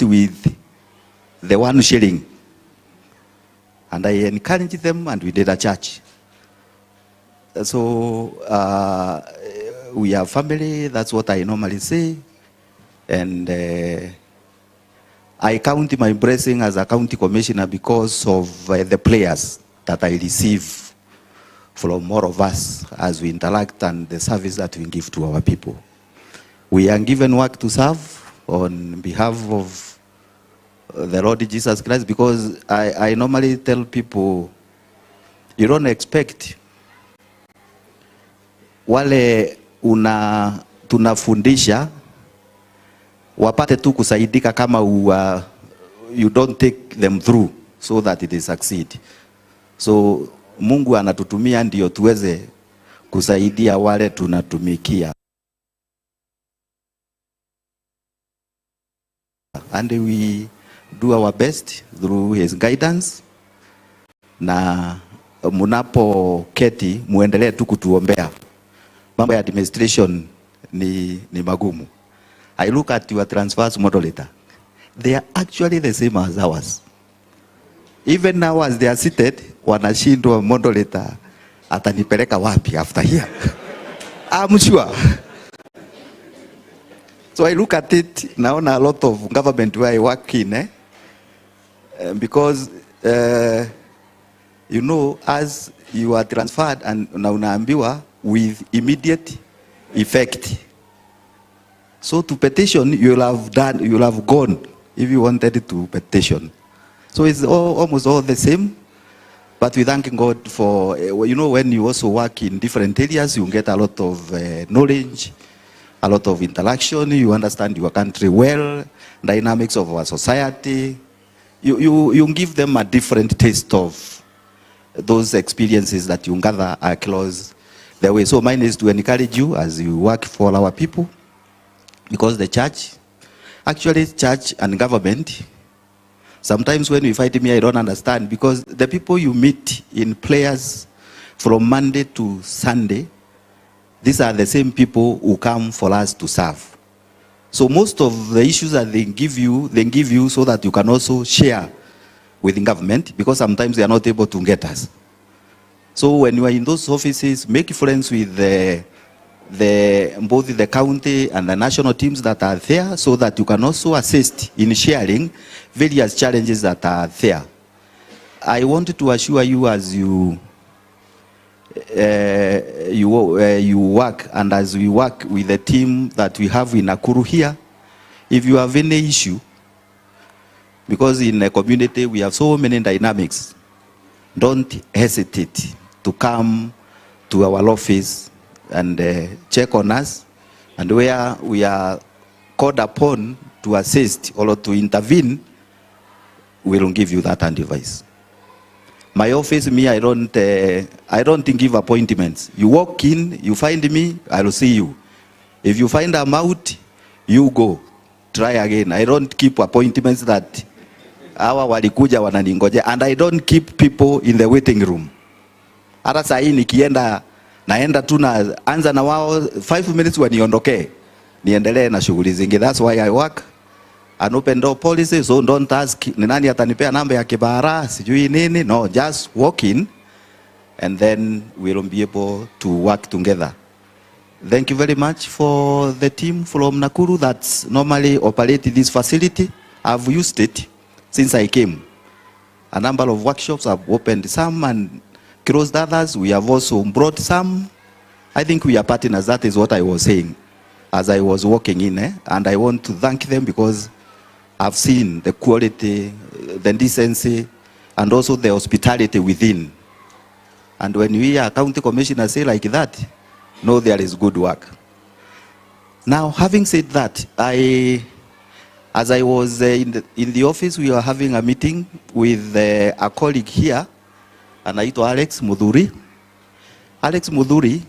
with the 1 shilling. And I encouraged them, and we did a church. So we are family, that's what I normally say. And I count my blessing as a county commissioner because of the prayers that I receive from all of us as we interact and the service that we give to our people. We are given work to serve on behalf of the Lord Jesus Christ, because I normally tell people, you don't expect wale tunafundisha wapate tu kusaidika kama you don't take them through so that they succeed. So Mungu anatutumia ndio tuweze kusaidia wale tunatumikia. And we do our best through his guidance. Na munapo keti muendelee tu kutuombea. Mambo ya administration ni magumu. I look at your transfers modulator. They are actually the same as ours. Even now as they are seated, wanashindwa modulator atanipeleka wapi after here. I'm sure. So I look at it, naona a lot of government where I work in, because you know, as you are transferred and na unaambiwa with immediate effect. So to petition, you'll have gone if you wanted to petition. So it's almost all the same. But we thank God for, you know, when you also work in different areas, you get a lot of knowledge, a lot of interaction, you understand your country well, dynamics of our society. You give them a different taste of those experiences that you gather across the way. So mine is to encourage you as you work for our people, because the church, actually church and government, sometimes when you fight me, I don't understand, because the people you meet in prayers from Monday to Sunday, these are the same people who come for us to serve. So most of the issues that they give you so that you can also share with the government, because sometimes they are not able to get us. So when you are in those offices, make friends with both the county and the national teams that are there, so that you can also assist in sharing various challenges that are there. I want to assure you, as you work, and as we work with the team that we have in Nakuru here, if you have any issue, because in a community we have so many dynamics, don't hesitate to come to our office and check on us, and where we are called upon to assist or to intervene, we will give you that advice. My office, me, I don't give appointments. You walk in, you find me, I will see you. If you find I'm out, you go. Try again. I don't keep appointments that hawa walikuja wananingoja, and I don't keep people in the waiting room. Hata saa hii nikienda, naenda tu na anza na wao 5 minutes waniondoke, niendelee na shughuli zingi. That's why I work an open door policy. So don't ask ni nani atanipea namba ya kibara sijui nini. No, just walk in and then we'll be able to work together. Thank you very much for the team from Nakuru that's normally operate this facility. I've used it since I came. A number of workshops, I've opened some and closed others. We have also brought some. I think we are partners. That is what I was saying as I was walking in. And I want to thank them, because I've seen the quality, the decency, and also the hospitality within. And when we are county commissioners say like that, know there is good work. Now, having said that, as I was in the office, we were having a meeting with a colleague here, anaitwa Alex Mudhuri. Alex Mudhuri,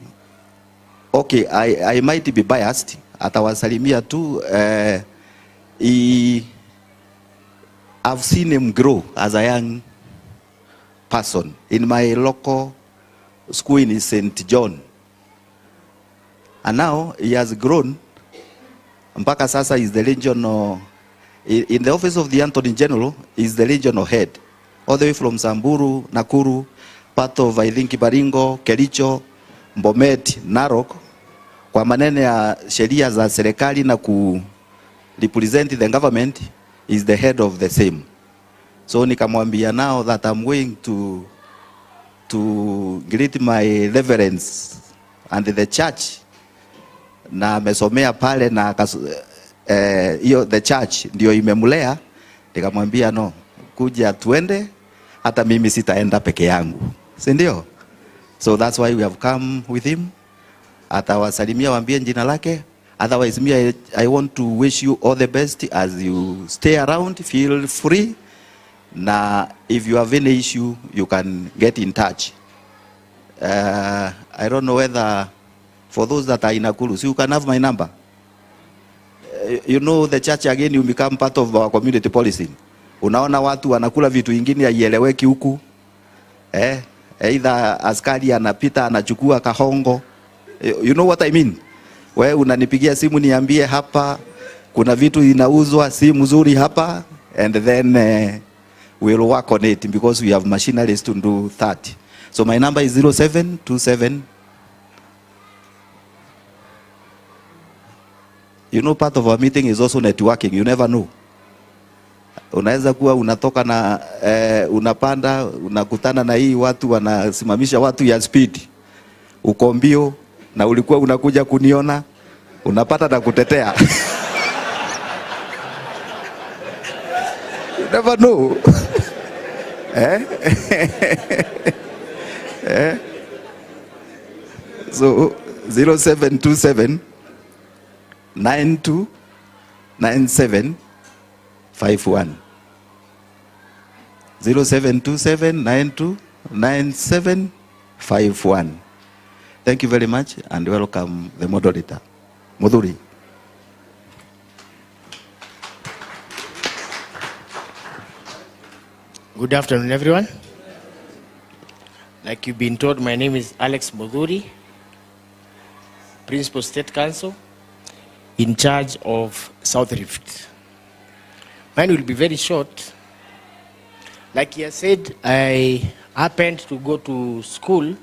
okay, I might be biased, atawasalimia tu. I've seen him grow as a young person in my local school in St. John. And now he has grown. Mpaka sasa is the regional In the office of the Attorney General is the regional head, all the way from Samburu, Nakuru, part of I think Baringo, Kericho, Bomet, Narok. Kwa maneno ya sheria za serikali na ku represent the government is the head of the same. So nikamwambia now that I'm going to greet my reverends and the church, na amesomea pale na hiyo the church ndio imemulea, nikamwambia no, kuja tuende, hata mimi sitaenda peke yangu, si ndio? So that's why we have come with him. Atawasalimia, waambie jina lake. Otherwise me, I want to wish you all the best as you stay around, feel free. Na if you have any issue, you can get in touch. I don't know whether for those that are in Nakuru, so you can have my number. You know the church again, you become part of our community policy. Unaona watu wanakula vitu ingine haieleweki huku. Either askari anapita anachukua kahongo. You know what I mean? Wewe unanipigia simu niambie hapa kuna vitu inauzwa si mzuri hapa, and then we'll work on it because we have machineries to do that. So my number is 0727. You know, part of our meeting is also networking. You never know. Unaweza kuwa unatoka na unapanda unakutana na hii watu wanasimamisha watu ya speed. Uko mbio na ulikuwa unakuja kuniona, unapata na kutetea. You never know. So 0727 929751. 0727 929751. Thank you very much and welcome the moderator. Mudhuri. Good afternoon, everyone. Like you've been told, my name is Alex Mudhuri, Principal State Counsel, in charge of South Rift. Mine will be very short. Like he has said, I happened to go to school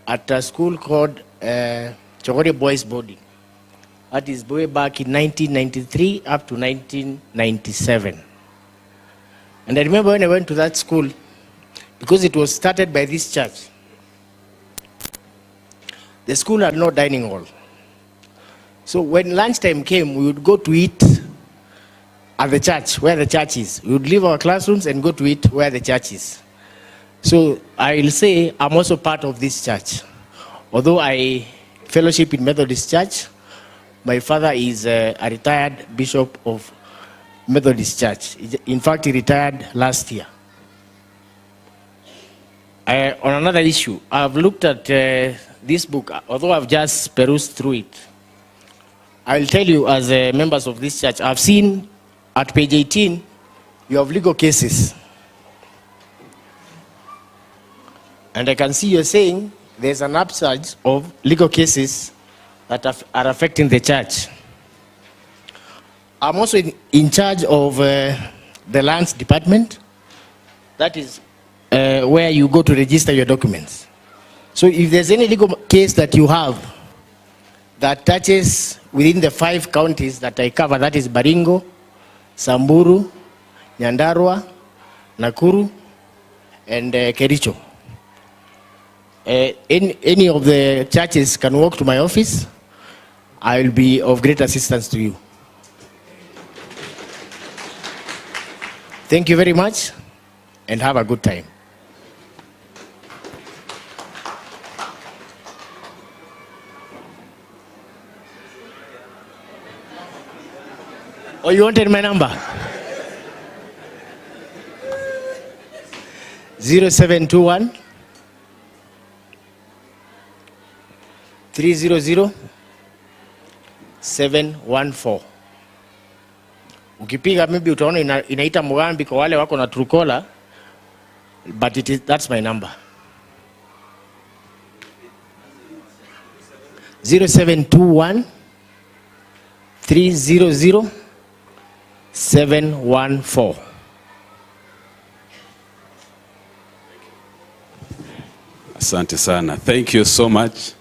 at a school called Chogore Boys Boarding. That is way back in 1993 up to 1997. And I remember when I went to that school, because it was started by this church, the school had no dining hall. So when lunchtime came, we would go to eat at the church, where the church is. We would leave our classrooms and go to eat where the church is. So I will say I'm also part of this church. Although I fellowship in Methodist Church, my father is a retired bishop of Methodist Church. In fact, he retired last year. On another issue, I've looked at this book, although I've just perused through it. I'll tell you, as members of this church, I've seen at page 18, you have legal cases. And I can see you're saying there's an upsurge of legal cases that are affecting the church. I'm also in charge of the lands department. That is where you go to register your documents. So if there's any legal case that you have that touches within the 5 counties that I cover, that is Baringo, Samburu, Nyandarua, Nakuru, and Kericho. Any of the churches can walk to my office. I will be of great assistance to you. Thank you very much and have a good time. Oh, you wanted my number? 0721 300 714. Ukipiga maybe utaona inaita Mugambi kwa wale wako na Truecaller, but that's my number. 0721 300 714. Asante sana. Thank you so much.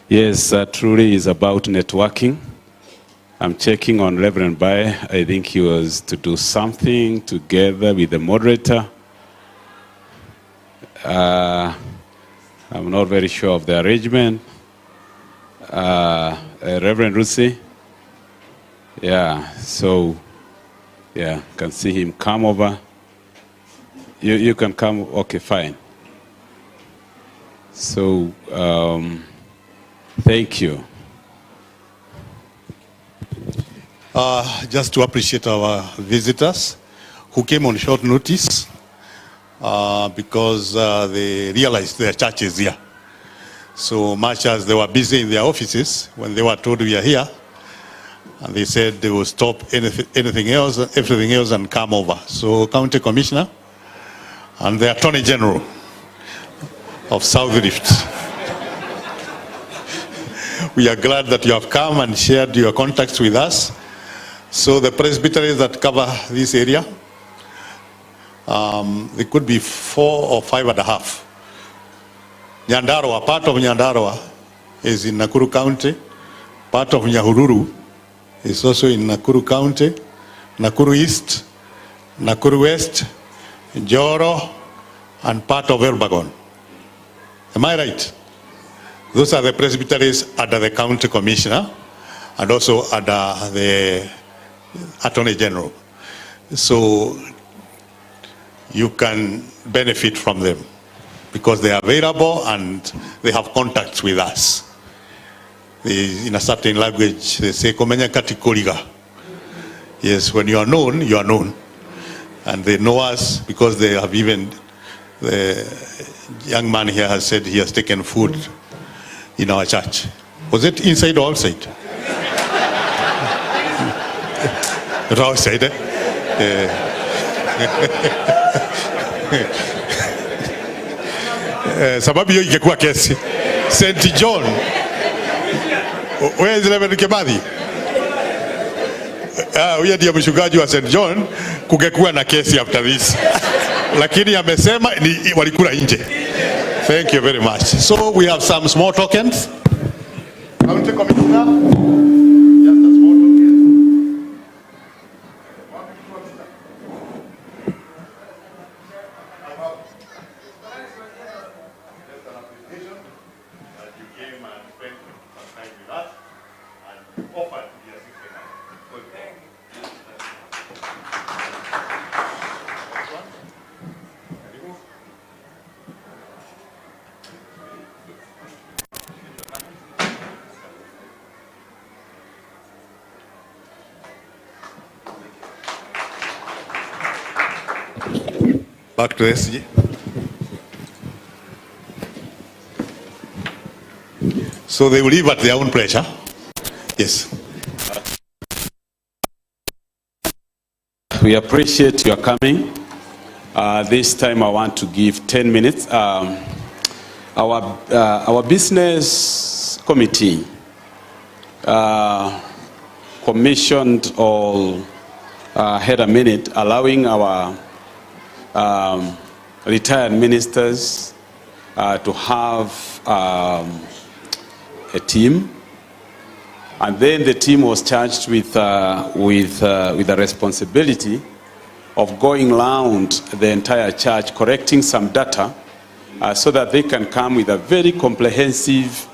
Yes, truly is about networking. I'm checking on Reverend Bae. I think he was to do something together with the moderator. I'm not very sure of the arrangement. Reverend Rusi. Yeah, so, yeah, can see him come over. You can come, okay, fine. So, thank you. Just to appreciate our visitors who came on short notice because they realized their church is here. So much as they were busy in their offices, when they were told we are here, and they said they will stop everything else and come over. So County Commissioner and the Attorney General of South Rift, we are glad that you have come and shared your contacts with us. So the presbyteries that cover this area, they could be 4 or 5.5. Nyandarua, part of Nyandarua is in Nakuru County. Part of Nyahururu is also in Nakuru County. Nakuru East, Nakuru West, Joro, and part of Elbagon. Am I right? Those are the presbyteries under the county commissioner and also under the Attorney General. So you can benefit from them because they are available and they have contacts with us. In a certain language, they say, Komenya katikoliga. Yes, when you are known, you are known. And they know us because they have even, the young man here has said he has taken food in our church. Was it inside or outside? Outside, eh? Sababu hiyo ingekuwa kesi. St. John. Where is Reverend Kebadi? Huyo ndiye mchungaji wa St. John, kungekuwa na kesi after this. Lakini amesema ni walikula nje. Thank you very much. So we have some small tokens. County Commissioner, just a small token. Just an appreciation that you came and spent some time with us and offered to be assisted. Back to SG. So they will leave at their own pleasure. Yes. We appreciate your coming. This time I want to give 10 minutes. Our business committee commissioned or had a minute allowing our retired ministers to have a team, and then the team was charged with the responsibility of going around the entire church, correcting some data, so that they can come with a very comprehensive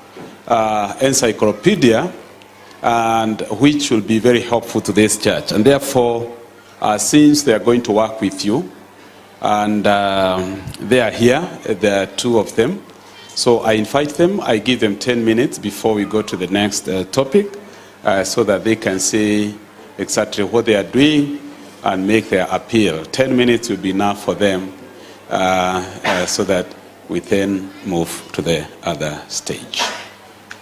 encyclopedia, and which will be very helpful to this church. And therefore, since they are going to work with you, and they are here, there are 2 of them. So I invite them, I give them 10 minutes before we go to the next topic, so that they can say exactly what they are doing and make their appeal. 10 minutes will be enough for them, so that we then move to the other stage.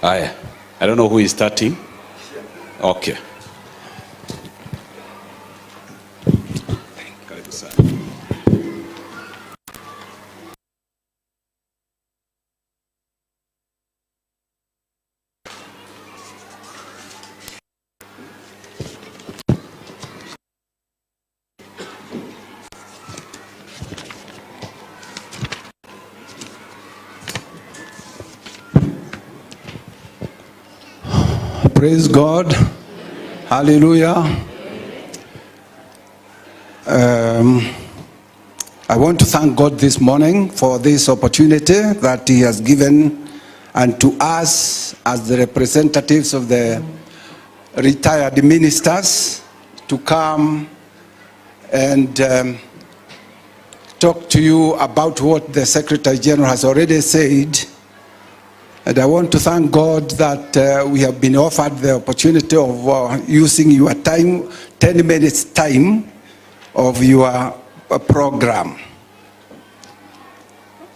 I don't know who is starting. Okay. Praise God. Hallelujah. I want to thank God this morning for this opportunity that He has given unto us as the representatives of the retired ministers to come and talk to you about what the Secretary General has already said. And I want to thank God that we have been offered the opportunity of using your time, 10 minutes time of your program.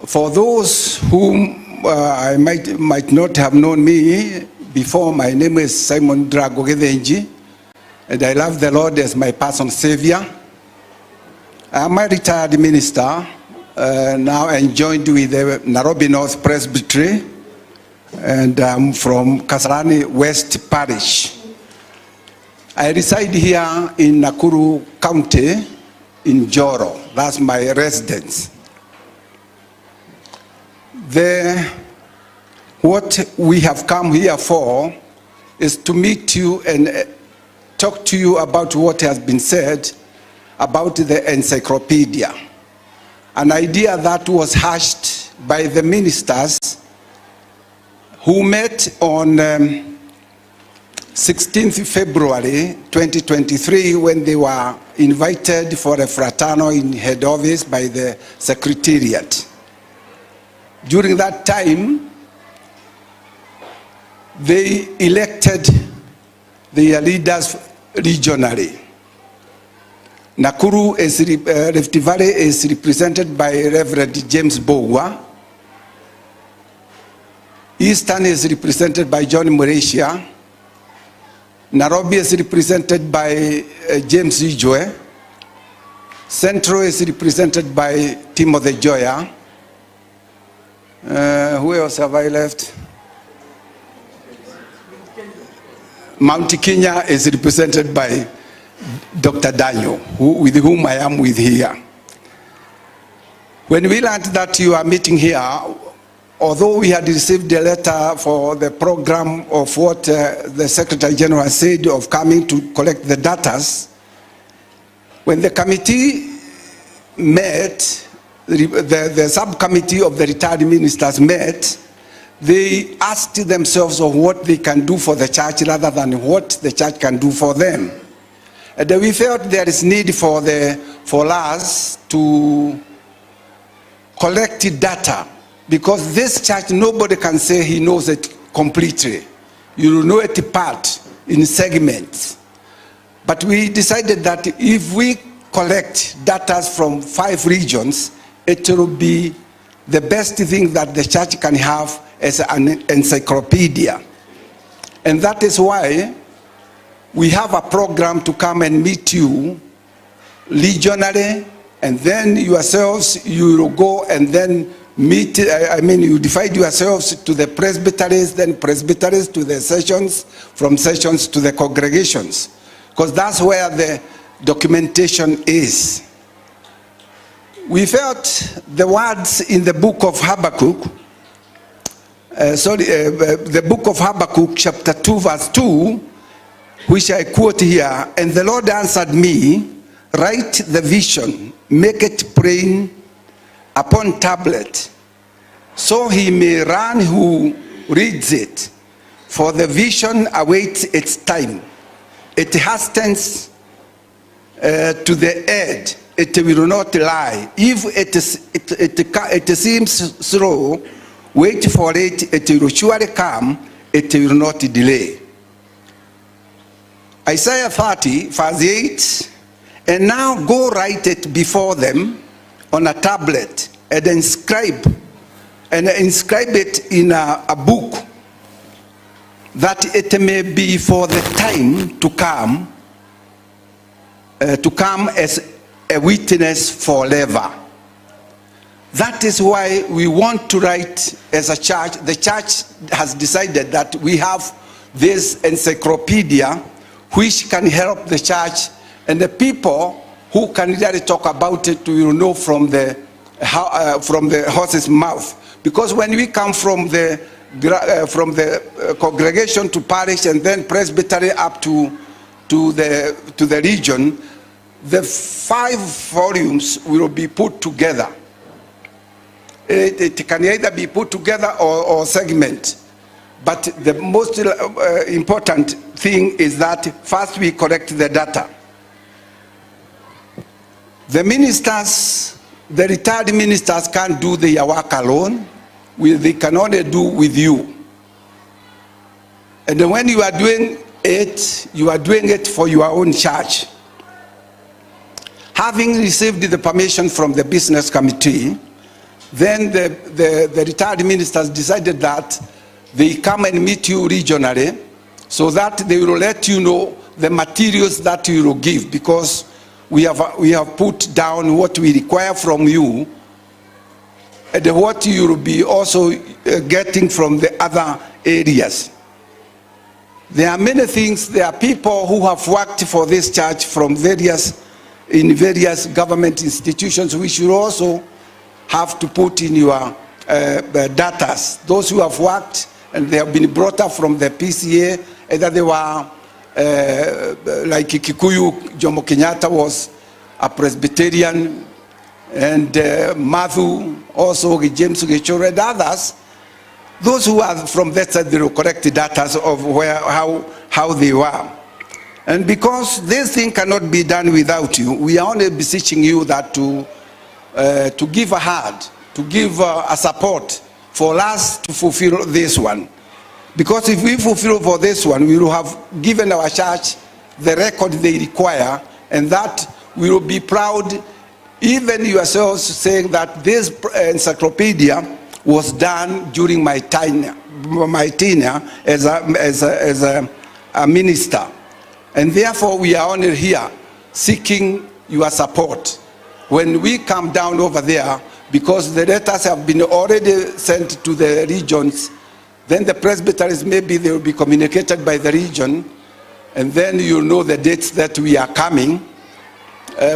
For those whom I might not have known me before, my name is Simon Dragogedenji, and I love the Lord as my personal Savior. I'm a retired minister, now enjoined with the Nairobi North Presbytery, and I'm from Kasarani West Parish. I reside here in Nakuru County, in Joro. That's my residence. What we have come here for is to meet you and talk to you about what has been said about the encyclopedia. An idea that was hashed by the ministers who met on 16th February 2023 when they were invited for a fraternal in head office by the Secretariat. During that time, they elected their leaders regionally. Nakuru is, Rift Valley is represented by Reverend James Bowa. Eastern is represented by John Mauricia. Nairobi is represented by James Ijwe. Central is represented by Timothy Joya. Who else have I left? Mount Kenya is represented by Dr. Daniel, with whom I am with here. When we learned that you are meeting here, although we had received a letter for the program of what the Secretary General said of coming to collect the data, when the committee met, the subcommittee of the retired ministers met, they asked themselves of what they can do for the church rather than what the church can do for them. And we felt there is need for us to collect data, because this church, nobody can say he knows it completely. You will know it part in segments. But we decided that if we collect data from 5 regions, it will be the best thing that the church can have as an encyclopedia. And that is why we have a program to come and meet you regionally, and then yourselves, you will go and then meet, you divide yourselves to the presbyteries, then presbyteries to the sessions, from sessions to the congregations, because that's where the documentation is. We felt the words in the book of Habakkuk, the book of Habakkuk chapter 2 verse 2, which I quote here, "And the Lord answered me, write the vision, make it plain upon tablet, so he may run who reads it. For the vision awaits its time. It hastens to the end. It will not lie. If it seems slow, wait for it. It will surely come. It will not delay." Isaiah 30 verse 8, "And now go write it before them on a tablet, and inscribe it in a book, that it may be for the time to come as a witness forever." That is why we want to write as a church. The church has decided that we have this encyclopedia which can help the church, and the people who can really talk about it will know from the horse's mouth. Because when we come from the congregation to parish and then presbytery up to the region, the 5 volumes will be put together. It can either be put together or segment. But the most important thing is that first we correct the data. The ministers, the retired ministers can't do their work alone. They can only do with you. And when you are doing it for your own church. Having received the permission from the business committee, then the retired ministers decided that they come and meet you regionally so that they will let you know the materials that you will give, because we have put down what we require from you and what you will be also getting from the other areas. There are many things. There are people who have worked for this church in various government institutions, which you also have to put in your data. Those who have worked and they have been brought up from the PCA, either they were like Kikuyu, Jomo Kenyatta was a Presbyterian, and Mathu, also James Gichore, and others. Those who are from that side, they will correct the data of how they were. And because this thing cannot be done without you, we are only beseeching you that to give a hand, to give a support for us to fulfill this one. Because if we fulfill for this one, we will have given our church the record they require, and that we will be proud, even yourselves saying that this encyclopedia was done during my tenure as a minister. And therefore we are only here seeking your support. When we come down over there, because the letters have been already sent to the regions, then the presbyteries, maybe they will be communicated by the region, and then you'll know the dates that we are coming.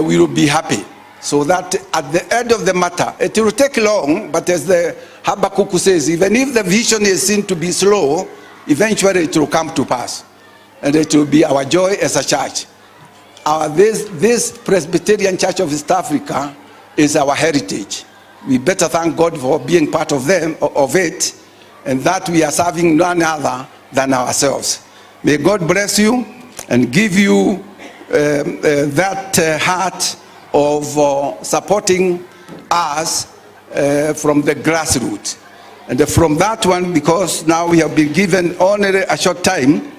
We will be happy. So that at the end of the matter, it will take long, but as the Habakkuk says, even if the vision is seen to be slow, eventually it will come to pass. And it will be our joy as a church. This Presbyterian Church of East Africa is our heritage. We better thank God for being part of it, and that we are serving none other than ourselves. May God bless you and give you that heart of supporting us from the grassroots. And from that one, because now we have been given only a short time,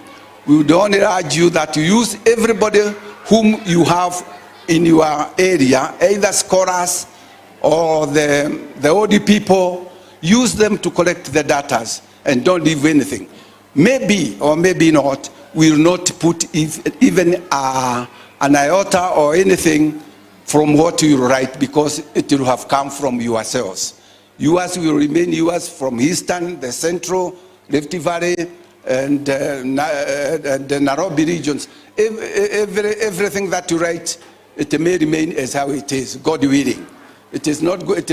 we would only urge you that you use everybody whom you have in your area, either scholars or the old people. Use them to collect the data and don't leave anything. Maybe or maybe not, we will not put even an iota or anything from what you write, because it will have come from yourselves. Yours will remain yours from Eastern, the Central, Rift Valley, and the Nairobi regions. Everything that you write, it may remain as how it is, God willing. It is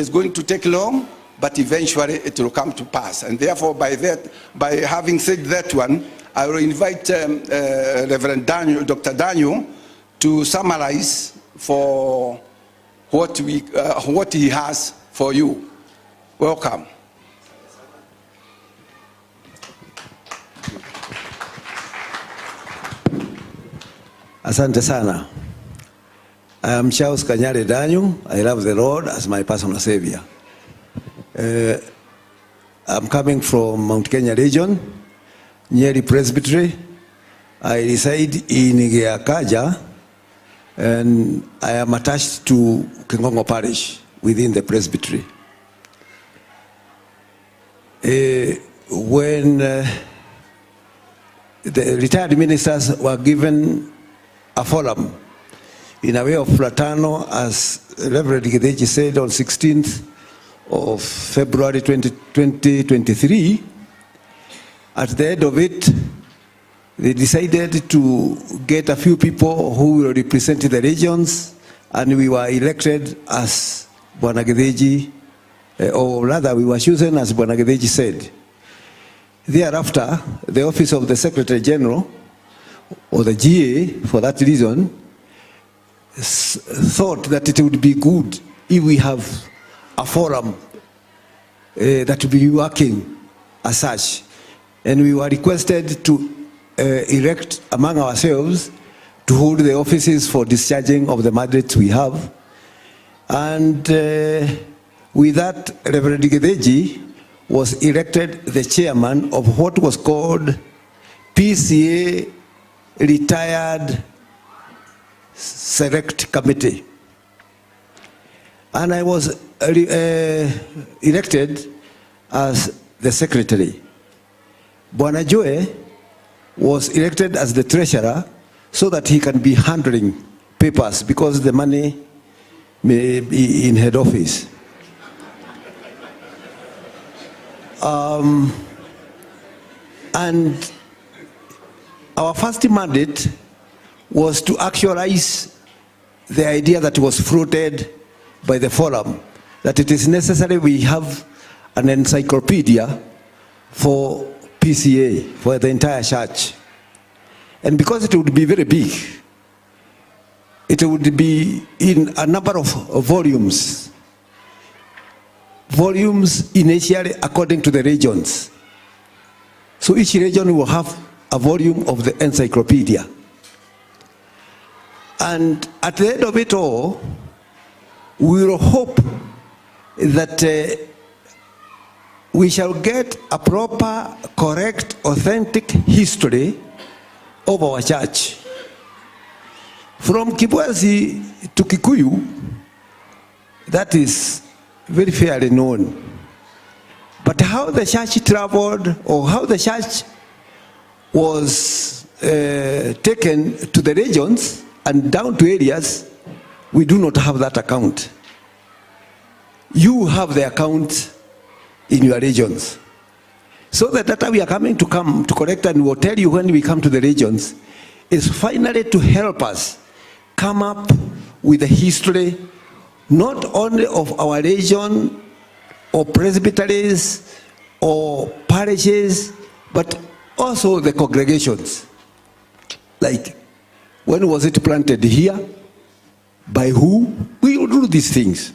going to take long, but eventually it will come to pass. And therefore, by having said that one, I will invite Reverend Daniel, Dr. Daniel, to summarize for what he has for you. Welcome. Asante sana. I am Charles Kanyare Daniel. I love the Lord as my personal savior. I'm coming from Mount Kenya region, Nyeri Presbytery. I reside in Geakaja, and I am attached to Kingongo Parish within the presbytery. When the retired ministers were given a forum in a way of fraternal, as Reverend Gideji said, on 16th of February 2023, at the end of it, they decided to get a few people who will represent the regions, and we were elected as Bwana Gideji, or rather we were chosen as Bwana Gideji said. Thereafter, the office of the Secretary General, or the GA for that reason, thought that it would be good if we have a forum that will be working as such. And we were requested to erect among ourselves to hold the offices for discharging of the mandates we have. And with that, Reverend Gedeji was elected the chairman of what was called PCA Retired Select Committee. And I was elected as the secretary. Bwana Joe was elected as the treasurer so that he can be handling papers because the money may be in head office. And our first mandate was to actualize the idea that was floated by the forum, that it is necessary we have an encyclopedia for PCA, for the entire church. And because it would be very big, it would be in a number of volumes. Volumes initially according to the regions. So each region will have a volume of the encyclopedia. And at the end of it all, we will hope that we shall get a proper, correct, authentic history of our church. From Kibwezi to Kikuyu, that is very fairly known. But how the church traveled, or how the church was taken to the regions and down to areas, we do not have that account. You have the account in your regions. So the data we are coming to collect, and we'll tell you when we come to the regions, is finally to help us come up with a history not only of our region or presbyteries or parishes, but also the congregations. Like, when was it planted here? By who? We will do these things.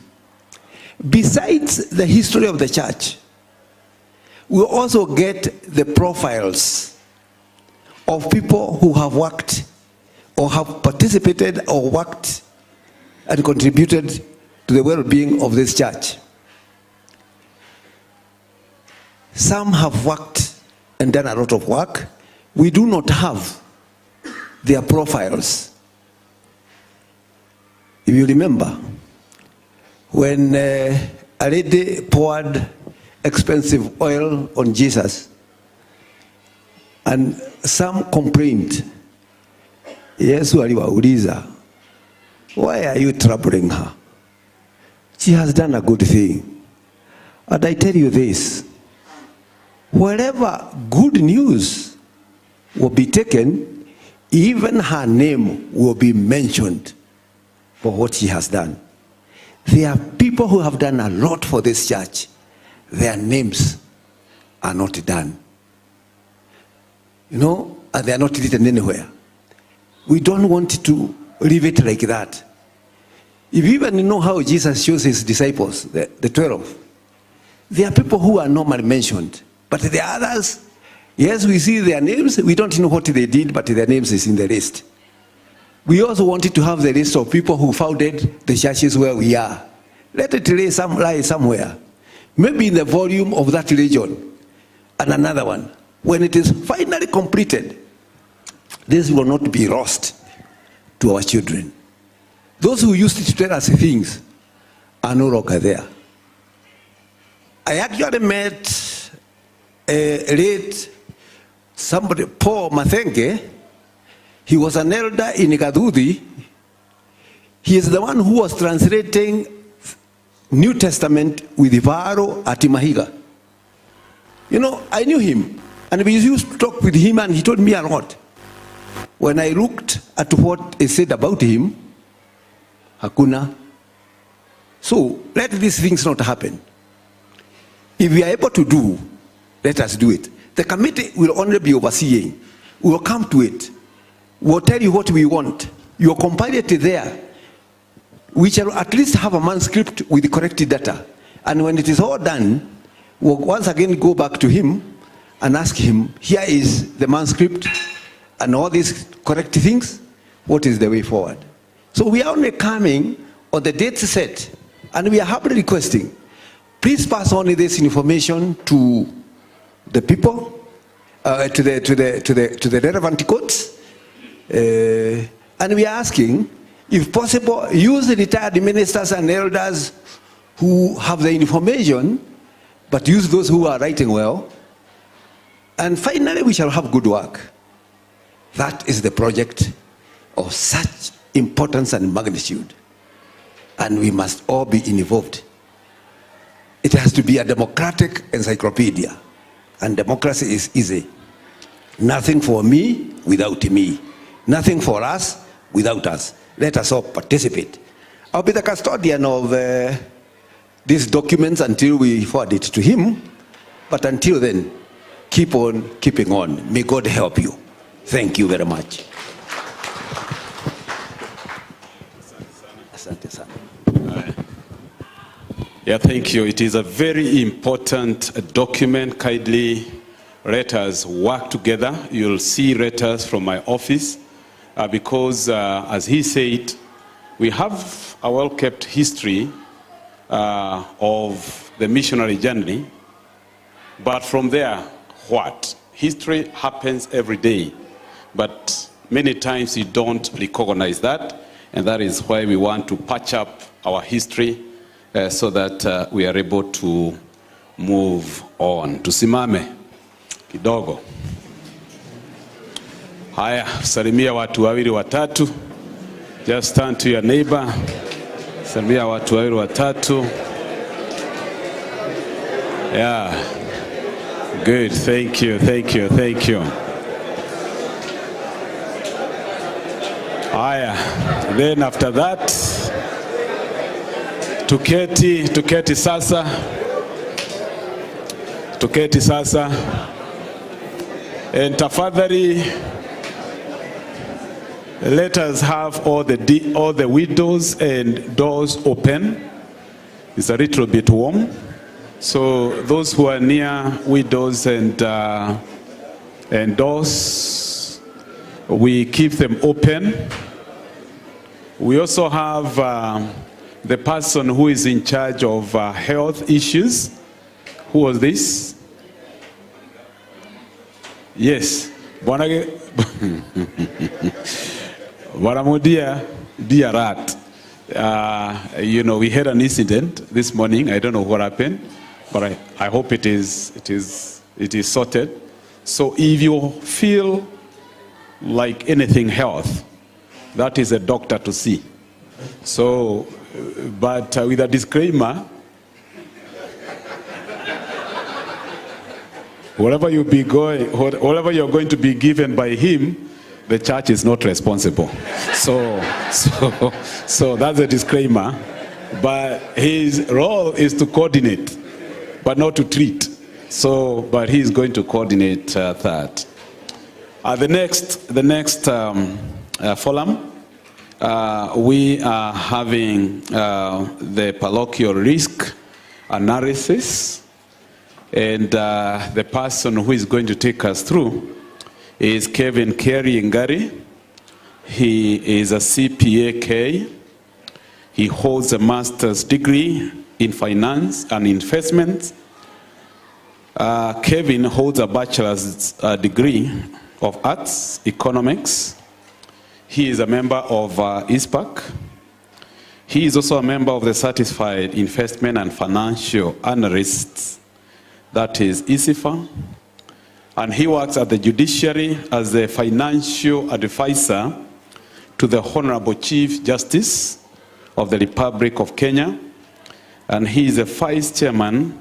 Besides the history of the church, we also get the profiles of people who have worked or have participated or worked and contributed to the well-being of this church. Some have worked and done a lot of work. We do not have their profiles. If you remember, when a lady poured expensive oil on Jesus, and some complained, Yesu aliwauliza, why are you troubling her? She has done a good thing. And I tell you this, wherever good news will be taken, even her name will be mentioned for what she has done. There are people who have done a lot for this church. Their names are not done. You know, and they are not written anywhere. We don't want to leave it like that. If you even know how Jesus chose his disciples, the 12, there are people who are normally mentioned, but the others, yes, we see their names, we don't know what they did, but their names is in the list. We also wanted to have the list of people who founded the churches where we are. Let it lie somewhere. Maybe in the volume of that region, and another one. When it is finally completed, this will not be lost to our children. Those who used to tell us things are no longer there. I actually met a late somebody, Paul Mathenge. He was an elder in Gadudi. He is the one who was translating New Testament with Ivaro at Mahiga. You know, I knew him, and we used to talk with him, and he told me a lot. When I looked at what is said about him, hakuna. So let these things not happen. If we are able to do, let us do it. The committee will only be overseeing. We will come to it. We'll tell you what we want. You'll compile it there. We shall at least have a manuscript with the corrected data. And when it is all done, we'll once again go back to him and ask him, here is the manuscript and all these correct things. What is the way forward? So we are only coming on the date set, and we are humbly requesting, please pass on this information to the people, to the relevant courts, and we are asking, if possible, use the retired ministers and elders who have the information, but use those who are writing well. And finally, we shall have good work. That is the project of such importance and magnitude. And we must all be involved. It has to be a democratic encyclopedia. And democracy is easy. Nothing for me without me. Nothing for us without us. Let us all participate. I'll be the custodian of these documents until we forward it to him. But until then, keep on keeping on. May God help you. Thank you very much. Asante sana. Yeah, thank you. It is a very important document. Kindly let us work together. You'll see letters from my office because, as he said, we have a well-kept history of the missionary journey. But from there, what? History happens every day. But many times you don't recognize that. And that is why we want to patch up our history so that we are able to move on. Tusimame kidogo. Haya, salimia watu wawili watatu. Just turn to your neighbor. Salimia watu wawili watatu. Yeah. Good. Thank you. Thank you. Thank you. Haya. Then after that, tuketi sasa. Tuketi sasa. And tafadhali, let us have all the windows and doors open. It's a little bit warm. So those who are near windows and doors, we keep them open. We also have the person who is in charge of health issues. Who was this? Yes. Waramudia Diarat. You know, we had an incident this morning. I don't know what happened, but I hope it is sorted. So if you feel like anything health, that is a doctor to see. So, but with a disclaimer, whatever you're going to be given by him, the church is not responsible. So that's a disclaimer. But his role is to coordinate, but not to treat. So, but he is going to coordinate that. The next forum, we are having the parochial risk analysis, and the person who is going to take us through is Kevin Kerry Ngari. He is a CPA. He holds a master's degree in finance and investments. Kevin holds a bachelor's degree of arts, economics. He is a member of ISPAC. He is also a member of the Certified Investment and Financial Analysts, that is ISIFA. And he works at the judiciary as a financial advisor to the Honorable Chief Justice of the Republic of Kenya. And he is a vice chairman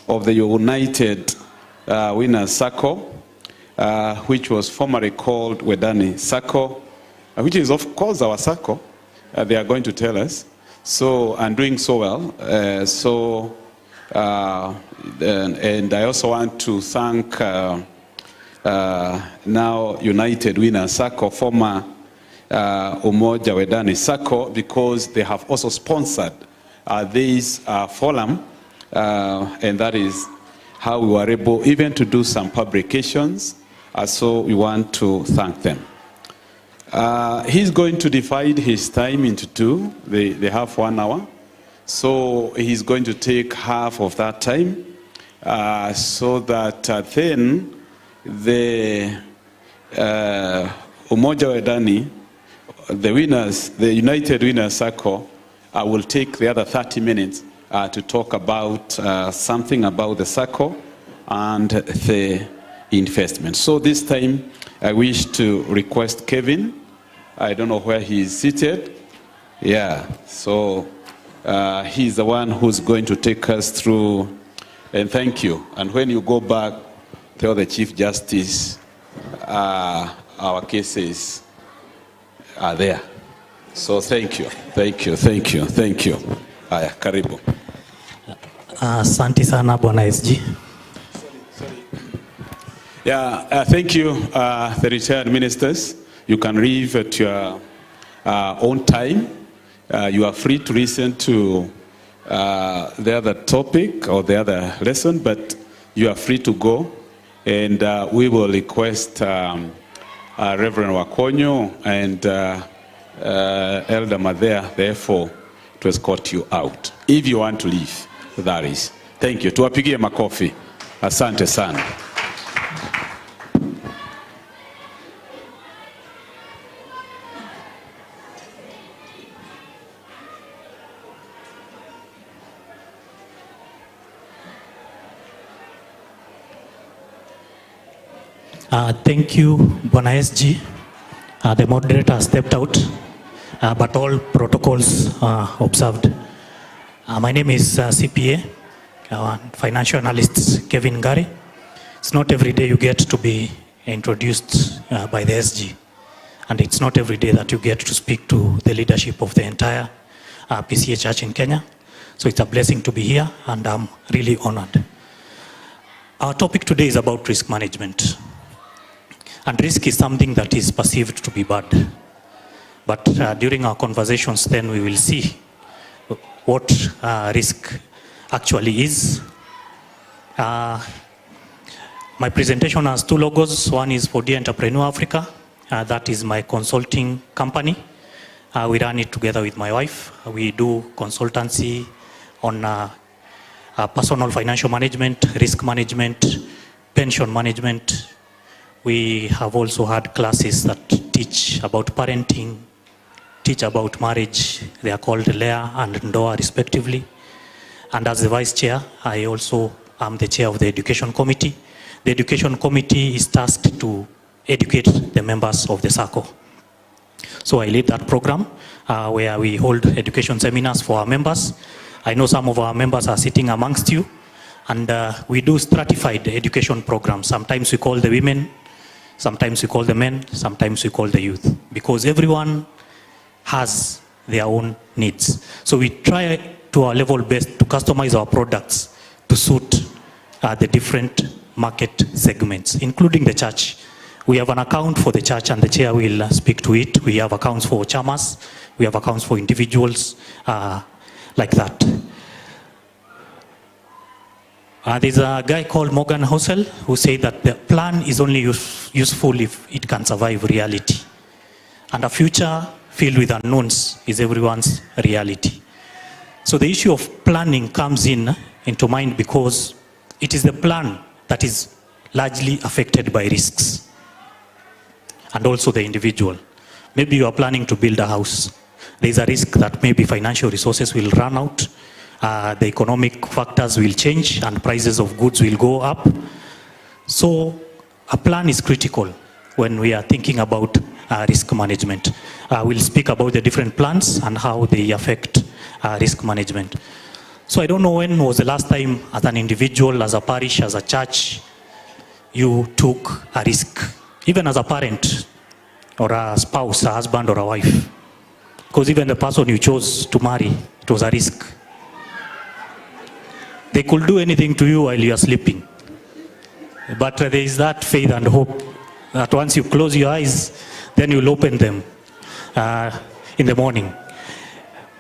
of the United Winners Circle, which was formerly called Wedani Circle, which is of course our circle. They are going to tell us. So, and doing so well. And I also want to thank now United Winners Sacco, former Umoja Wedani Sacco, because they have also sponsored this forum, and that is how we were able even to do some publications. So we want to thank them. He's going to divide his time into two. They have 1 hour. So he's going to take half of that time so that then the Umoja Wedani, the winners, the United Winners Circle, will take the other 30 minutes to talk about something about the circle and the investment. So this time I wish to request Kevin. I don't know where he is seated. Yeah, so he's the one who's going to take us through, and thank you. And when you go back, tell the Chief Justice our cases are there. So thank you, thank you, thank you, thank you. Aya, karibu. Asante sana Bwana SG. Yeah, thank you, the retired ministers. You can leave at your own time. You are free to listen to the other topic or the other lesson, but you are free to go. And we will request Reverend Wakonyo and Elder Madea, therefore, to escort you out. If you want to leave, that is. Thank you. Tuwapigie makofi. Asante sana. Thank you, Bwana SG. The moderator has stepped out, but all protocols are observed. My name is CPA, financial analyst Kevin Ngari. It's not every day you get to be introduced by the SG, and it's not every day that you get to speak to the leadership of the entire PCA Church in Kenya. So it's a blessing to be here, and I'm really honored. Our topic today is about risk management. And risk is something that is perceived to be bad. But during our conversations then we will see what risk actually is. My presentation has two logos. One is for Dear Entrepreneur Africa. That is my consulting company. We run it together with my wife. We do consultancy on personal financial management, risk management, pension management. We have also had classes that teach about parenting, teach about marriage. They are called Lea and Ndoa respectively. And as the vice chair, I also am the chair of the education committee. The education committee is tasked to educate the members of the circle. So I lead that program where we hold education seminars for our members. I know some of our members are sitting amongst you, and we do stratified education programs. Sometimes we call the women, sometimes we call the men, sometimes we call the youth, because everyone has their own needs. So we try to our level best to customize our products to suit the different market segments, including the church. We have an account for the church, and the chair will speak to it. We have accounts for chairmas, we have accounts for individuals, like that. There's a guy called Morgan Housel who said that the plan is only useful if it can survive reality. And a future filled with unknowns is everyone's reality. So the issue of planning comes into mind because it is the plan that is largely affected by risks. And also the individual. Maybe you are planning to build a house. There's a risk that maybe financial resources will run out. The economic factors will change and prices of goods will go up. So a plan is critical when we are thinking about risk management. We'll speak about the different plans and how they affect risk management. So I don't know when was the last time as an individual, as a parish, as a church, you took a risk, even as a parent or a spouse, a husband or a wife. Because even the person you chose to marry, it was a risk. They could do anything to you while you are sleeping. But there is that faith and hope that once you close your eyes, then you'll open them in the morning.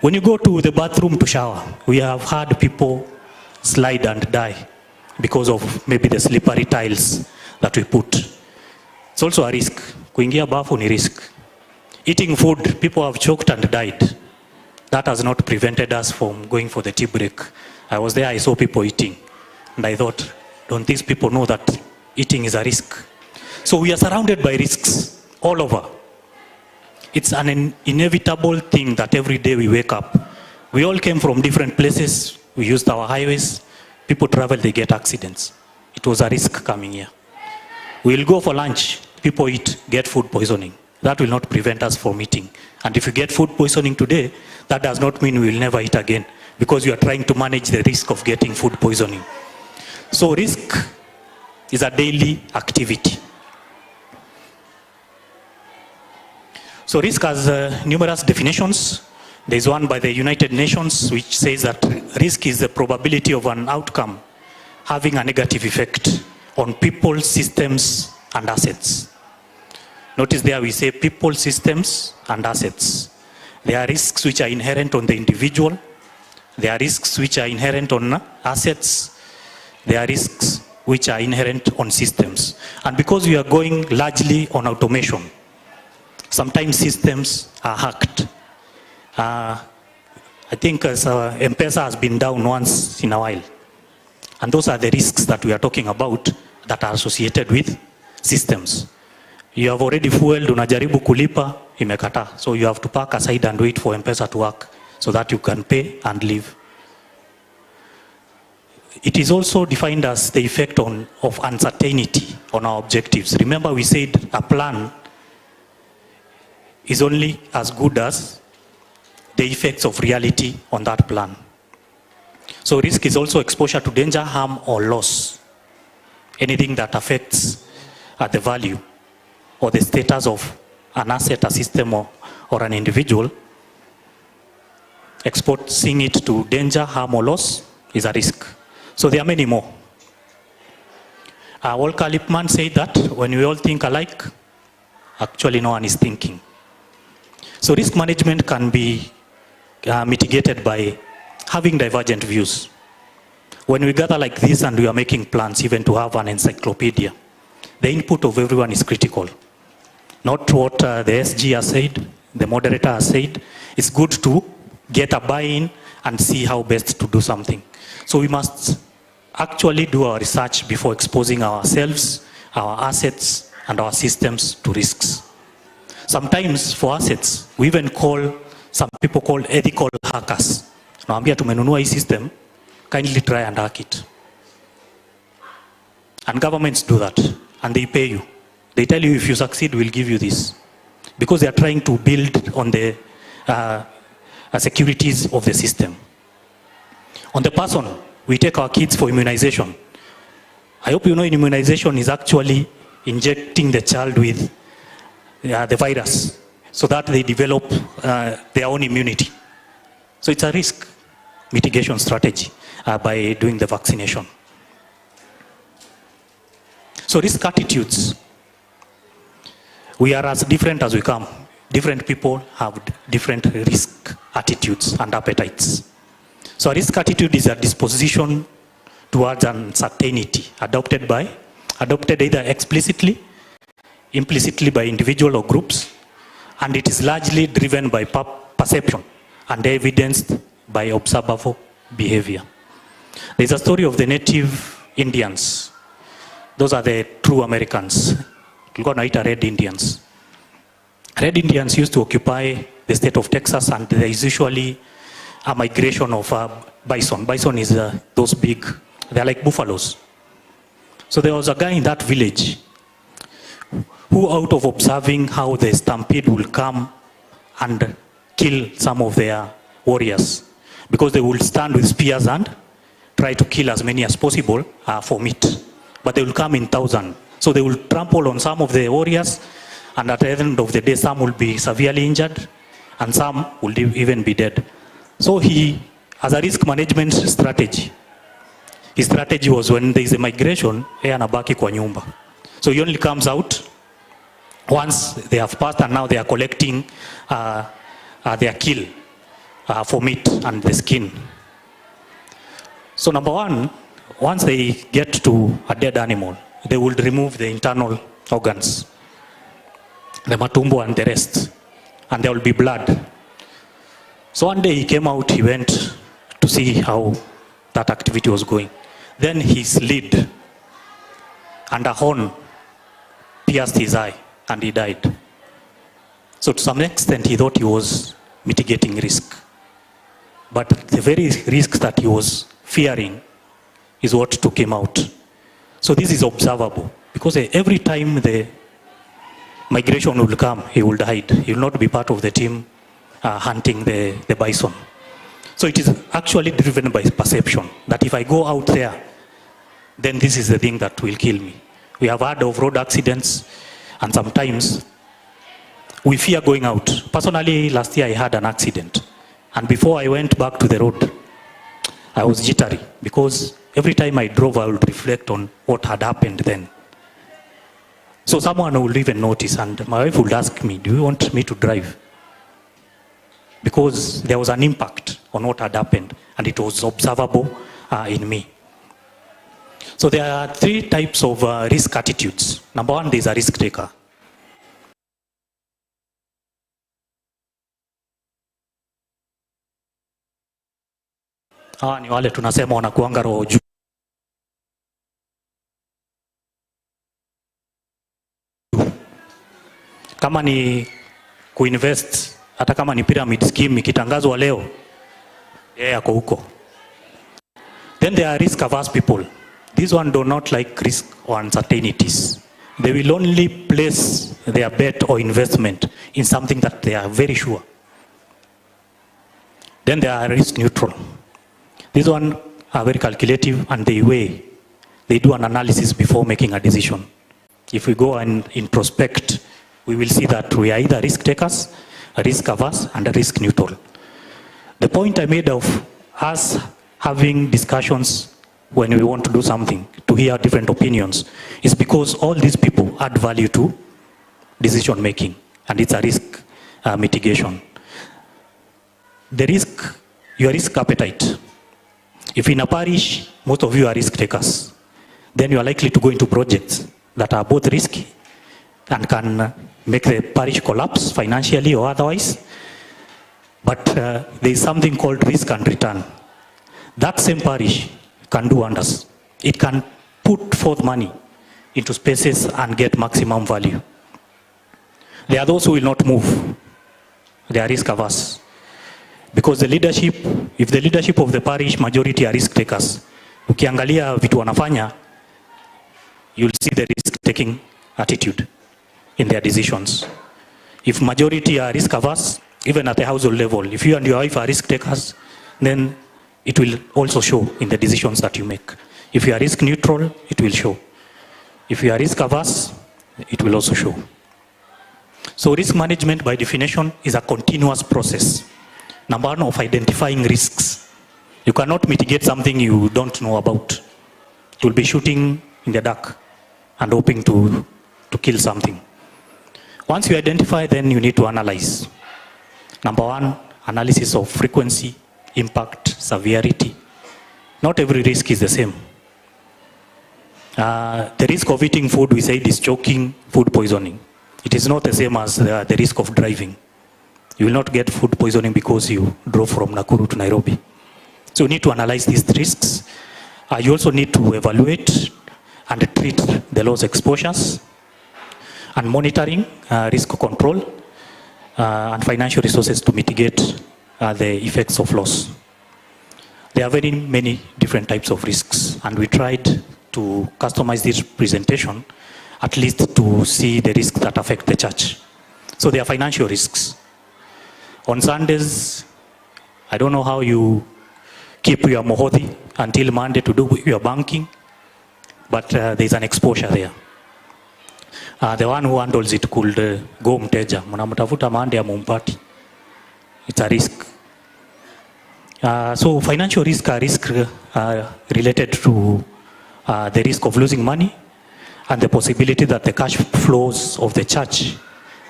When you go to the bathroom to shower, we have had people slide and die because of maybe the slippery tiles that we put. It's also a risk. Kuingia bafu ni risk. Eating food, people have choked and died. That has not prevented us from going for the tea break. I was there, I saw people eating. And I thought, don't these people know that eating is a risk? So we are surrounded by risks all over. It's an inevitable thing that every day we wake up. We all came from different places. We used our highways. People travel, they get accidents. It was a risk coming here. We'll go for lunch. People eat, get food poisoning. That will not prevent us from eating. And if you get food poisoning today, that does not mean we will never eat again, because you are trying to manage the risk of getting food poisoning. So risk is a daily activity. So risk has numerous definitions. There is one by the United Nations which says that risk is the probability of an outcome having a negative effect on people, systems, and assets. Notice there we say people, systems, and assets. There are risks which are inherent on the individual. There are risks which are inherent on assets. There are risks which are inherent on systems. And because we are going largely on automation, sometimes systems are hacked. I think M-Pesa has been down once in a while. And those are the risks that we are talking about that are associated with systems. You have already fueled, unajaribu kulipa, imekata. So you have to park aside and wait for M-Pesa to work so that you can pay and leave. It is also defined as the effect of uncertainty on our objectives. Remember we said a plan is only as good as the effects of reality on that plan. So risk is also exposure to danger, harm, or loss. Anything that affects the value or the status of an asset, a system, or an individual, exposing it to danger, harm, or loss is a risk. So there are many more. Walker Lippmann said that when we all think alike, actually no one is thinking. So risk management can be mitigated by having divergent views. When we gather like this and we are making plans, even to have an encyclopedia, the input of everyone is critical. Not what the SG has said, the moderator has said. It's good to get a buy-in and see how best to do something. So we must actually do our research before exposing ourselves, our assets, and our systems to risks. Sometimes for assets, we even call, some people call ethical hackers. Naambia tumenunua hii system, kindly try and hack it. And governments do that, and they pay you. They tell you if you succeed, we'll give you this. Because they are trying to build on the securities of the system. On the person, we take our kids for immunization. I hope you know immunization is actually injecting the child with the virus so that they develop their own immunity. So it's a risk mitigation strategy by doing the vaccination. So risk attitudes. We are as different as we come. Different people have different risk attitudes and appetites. So a risk attitude is a disposition towards uncertainty adopted either explicitly, implicitly by individual or groups, and it is largely driven by perception and evidenced by observable behavior. There's a story of the native Indians. Those are the true Americans. Tulikuwa naita Red Indians. Red Indians used to occupy the state of Texas, and there is usually a migration of bison. Bison is those big, they're like buffaloes. So there was a guy in that village who, out of observing how the stampede will come and kill some of their warriors, because they will stand with spears and try to kill as many as possible for meat. But they will come in thousands. So they will trample on some of the warriors, and at the end of the day, some will be severely injured, and some will even be dead. So he, as a risk management strategy, his strategy was when there is a migration, yeye anabaki kwa nyumba. So he only comes out once they have passed, and now they are collecting their kill for meat and the skin. So number one, once they get to a dead animal, they will remove the internal organs, the matumbo and the rest, and there will be blood. So one day he came out, he went to see how that activity was going. Then he slid, and a horn pierced his eye, and he died. So to some extent, he thought he was mitigating risk. But the very risk that he was fearing is what took him out. So this is observable, because every time the migration will come, he will hide. He will not be part of the team hunting the bison. So it is actually driven by perception, that if I go out there, then this is the thing that will kill me. We have heard of road accidents, and sometimes we fear going out. Personally, last year I had an accident, and before I went back to the road, I was jittery, because every time I drove, I would reflect on what had happened then. So someone would even notice, and my wife would ask me, do you want me to drive? Because there was an impact on what had happened, and it was observable in me. So there are three types of risk attitudes. Number one, there is a risk taker. Hawa ni wale tunasema wanakuanga roho juu. Kama ni kuinvest, hata kama ni pyramid scheme ikitangazwa leo, yeye ako huko. Then there are risk averse people. These ones do not like risk or uncertainties. They will only place their bet or investment in something that they are very sure. Then there are risk neutral. These ones are very calculative, and they weigh. They do an analysis before making a decision. If we go and introspect, we will see that we are either risk takers, a risk averse, and a risk neutral. The point I made of us having discussions when we want to do something, to hear different opinions, is because all these people add value to decision making, and it's a risk mitigation. The risk, your risk appetite. If in a parish, most of you are risk takers, then you are likely to go into projects that are both risky and can make the parish collapse financially or otherwise. But there is something called risk and return. That same parish can do wonders. It can put forth money into spaces and get maximum value. There are those who will not move. They are risk averse. Because the leadership, if the leadership of the parish majority are risk takers, ukiangalia vitu wanafanya, you'll see the risk-taking attitude in their decisions. If majority are risk averse, even at the household level, if you and your wife are risk takers, then it will also show in the decisions that you make. If you are risk neutral, it will show. If you are risk averse, it will also show. So risk management by definition is a continuous process. Number one, of identifying risks. You cannot mitigate something you don't know about. You'll be shooting in the dark and hoping to kill something. Once you identify, then you need to analyze. Number one, analysis of frequency, impact, severity. Not every risk is the same. The risk of eating food, we said, is choking, food poisoning. It is not the same as the risk of driving. You will not get food poisoning because you drove from Nakuru to Nairobi. So you need to analyze these risks. You also need to evaluate and treat the loss exposures, and monitoring, risk control, and financial resources to mitigate the effects of loss. There are very many different types of risks, and we tried to customize this presentation at least to see the risks that affect the church. So there are financial risks. On Sundays, I don't know how you keep your mohothi until Monday to do your banking, but there's an exposure there. The one who handles it could go mteja. Mnamtafuta Monday ya mumpati. It's a risk. So financial risk are risk related to the risk of losing money and the possibility that the cash flows of the church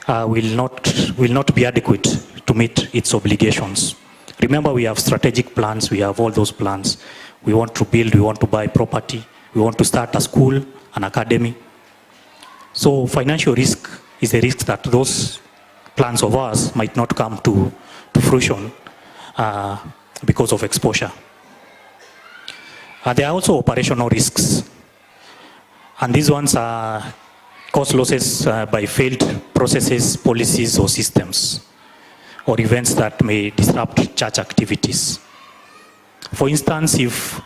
will not be adequate to meet its obligations. Remember, we have strategic plans, we have all those plans. We want to build, we want to buy property, we want to start a school, an academy. So financial risk is a risk that those plans of ours might not come to fruition because of exposure. There are also operational risks. And these ones are cause losses by failed processes, policies, or systems, or events that may disrupt church activities. For instance, if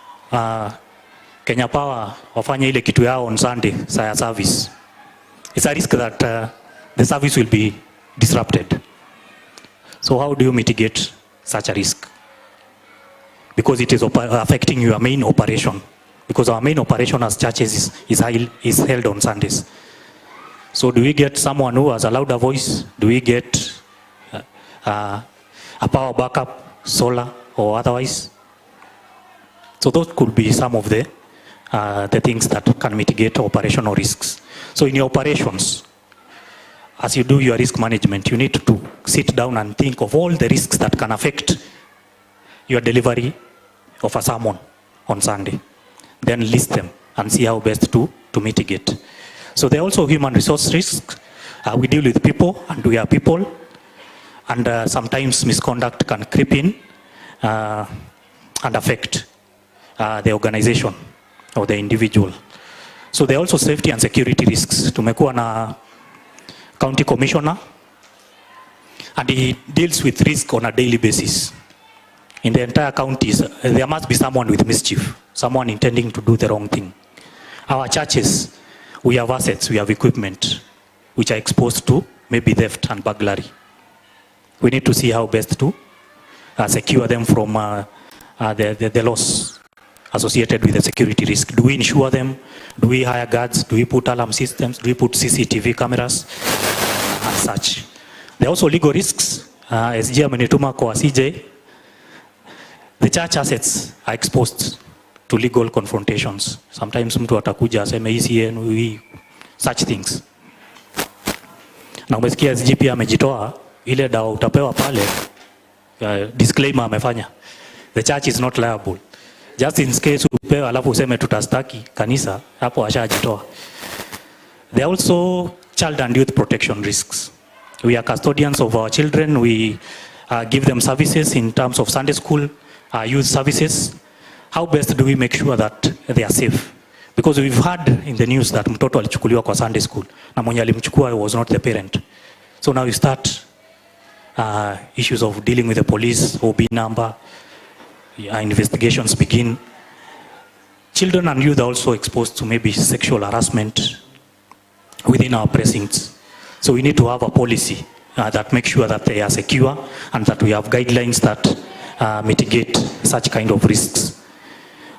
Kenya Power wafanya ile kitu yao on Sunday, saya service, it's a risk that the service will be disrupted. So how do you mitigate such a risk? Because it is affecting your main operation. Because our main operation as churches is held on Sundays. So do we get someone who has a louder voice? Do we get a power backup, solar, or otherwise? So those could be some of the things that can mitigate operational risks. So in your operations, as you do your risk management, you need to sit down and think of all the risks that can affect your delivery of a sermon on Sunday. Then list them and see how best to mitigate. So there are also human resource risks. We deal with people and we are people. And sometimes misconduct can creep in and affect the organization or the individual. So there are also safety and security risks. Tumekuwa na county commissioner and he deals with risk on a daily basis. In the entire counties, there must be someone with mischief, someone intending to do the wrong thing. Our churches, we have assets, we have equipment, which are exposed to maybe theft and burglary. We need to see how best to secure them from the loss associated with the security risk. Do we insure them? Do we hire guards? Do we put alarm systems? Do we put CCTV cameras? And such. There are also legal risks. As amenituma kwa CJ, the church assets are exposed to legal confrontations. Sometimes mtu atakuja aseme ECN, such things. Na umesikia SGP amejitoa ile dawa utapewa pale, disclaimer amefanya. The church is not liable. Just in case upewa alafu useme tutastaki kanisa, hapo ashajitoa. There are also child and youth protection risks. We are custodians of our children. We give them services in terms of Sunday school, youth services. How best do we make sure that they are safe? Because we've heard in the news that mtoto alichukuliwa kwa Sunday school na mwenye alimchukua was not the parent. So now we start issues of dealing with the police, OB number, investigations begin. Children and youth are also exposed to maybe sexual harassment within our precincts. So we need to have a policy that makes sure that they are secure and that we have guidelines that mitigate such kind of risks.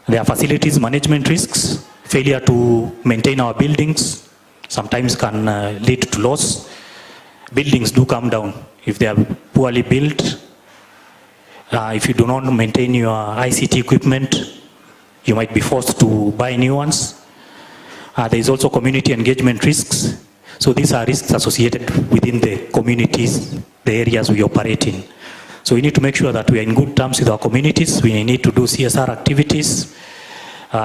There are facilities management risks. Failure to maintain our buildings sometimes can lead to loss. Buildings do come down if they are poorly built. If you do not maintain your ICT equipment, you might be forced to buy new ones. There is also community engagement risks. So these are risks associated within the communities, the areas we operate in. So we need to make sure that we are in good terms with our communities. We need to do CSR activities.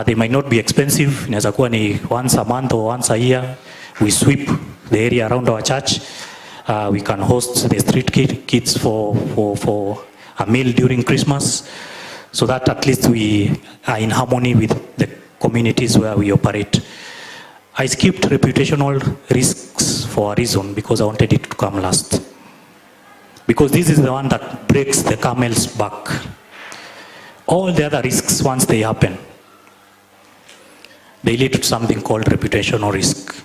They might not be expensive. Inaweza kuwa ni once a month or once a year. We sweep the area around our church. We can host the street kids for a meal during Christmas, so that at least we are in harmony with the communities where we operate. I skipped reputational risks for a reason, because I wanted it to come last. Because this is the one that breaks the camel's back. All the other risks, once they happen, they lead to something called reputational risk.